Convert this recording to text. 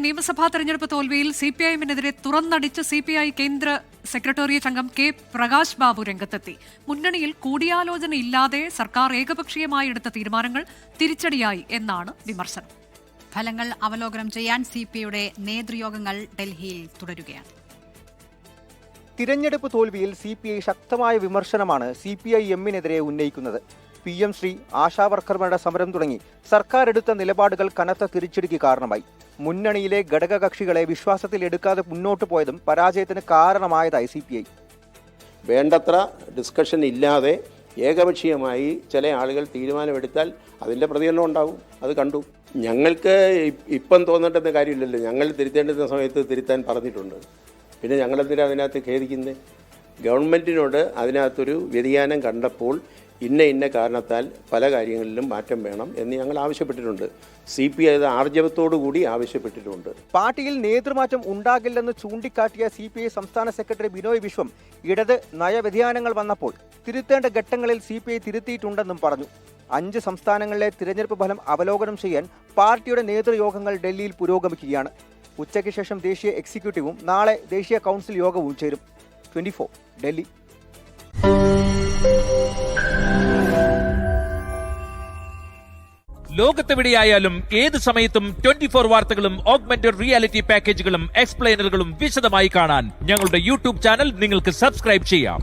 നിയമസഭാ തെരഞ്ഞെടുപ്പ് തോൽവിയിൽ സിപിഐഎമ്മിനെതിരെ തുറന്നടിച്ച് സിപിഐ കേന്ദ്ര സെക്രട്ടേറിയറ്റ് അംഗം കെ പ്രകാശ് ബാബു രംഗത്തെത്തി. മുന്നണിയിൽ കൂടിയാലോചനയില്ലാതെ സർക്കാർ ഏകപക്ഷീയമായി എടുത്ത തീരുമാനങ്ങൾ തിരിച്ചടിയായി എന്നാണ് വിമർശനം. ഫലങ്ങൾ അവലോകനം ചെയ്യാൻ സിപിഐയുടെ നേതൃയോഗങ്ങൾ ഡൽഹിയിൽ തുടരുകയാണ്. തിരഞ്ഞെടുപ്പ് തോൽവിയിൽ സിപിഐ ശക്തമായ വിമർശനമാണ് സിപിഐഎമ്മിനെതിരെ ഉന്നയിക്കുന്നത്. PM ശ്രീ ആശാവർക്കർമാരുടെ സമരം തുടങ്ങി സർക്കാർ എടുത്ത നിലപാടുകൾ കനത്ത തിരിച്ചടിക്ക് കാരണമായി. മുന്നണിയിലെ ഘടകകക്ഷികളെ വിശ്വാസത്തിലെടുക്കാതെ മുന്നോട്ട് പോയതും പരാജയത്തിന് കാരണമായതായി സിപിഐ. വേണ്ടത്ര ഡിസ്കഷൻ ഇല്ലാതെ ഏകപക്ഷീയമായി ചില ആളുകൾ തീരുമാനമെടുത്താൽ അതിൻ്റെ പ്രതികരണം ഉണ്ടാകും. അത് കണ്ടു. ഞങ്ങൾക്ക് ഇപ്പം തോന്നേണ്ടുന്ന കാര്യമില്ലല്ലോ. ഞങ്ങൾ തിരുത്തേണ്ടുന്ന സമയത്ത് തിരുത്താൻ പറഞ്ഞിട്ടുണ്ട്. പിന്നെ ഞങ്ങളെന്തിനാ അതിനകത്ത് ഖേദിക്കുന്നത്? ഗവൺമെൻറ്റിനോട് അതിനകത്തൊരു വ്യതിയാനം കണ്ടപ്പോൾ ഇന്ന കാരണത്താൽ പല കാര്യങ്ങളിലും മാറ്റം വേണം എന്ന് ഞങ്ങൾ ആവശ്യപ്പെട്ടിട്ടുണ്ട്. CPI അത് ആർജവത്തോടുകൂടി ആവശ്യപ്പെട്ടിട്ടുണ്ട്. പാർട്ടിയിൽ നേതൃമാറ്റം ഉണ്ടാകില്ലെന്ന് ചൂണ്ടിക്കാട്ടിയ CPI സംസ്ഥാന സെക്രട്ടറി ബിനോയ് വിശ്വം ഇടത് നയവ്യതിയാനങ്ങൾ വന്നപ്പോൾ തിരുത്തേണ്ട ഘട്ടങ്ങളിൽ CPI തിരുത്തിയിട്ടുണ്ടെന്നും പറഞ്ഞു. 5 സംസ്ഥാനങ്ങളിലെ തിരഞ്ഞെടുപ്പ് ഫലം അവലോകനം ചെയ്യാൻ പാർട്ടിയുടെ നേതൃയോഗങ്ങൾ ഡൽഹിയിൽ പുരോഗമിക്കുകയാണ്. ഉച്ചയ്ക്ക് ശേഷം ദേശീയ എക്സിക്യൂട്ടീവും നാളെ ദേശീയ കൗൺസിൽ യോഗവും ചേരും. 24 ഡൽഹി. ലോകത്തെവിടെയായാലും ഏത് സമയത്തും 24 വാർത്തകളും ഓഗ്മെന്റഡ് റിയാലിറ്റി പാക്കേജുകളും എക്സ്പ്ലെയിനറുകളും വിശദമായി കാണാൻ ഞങ്ങളുടെ YouTube ചാനൽ നിങ്ങൾക്ക് സബ്സ്ക്രൈബ് ചെയ്യാം.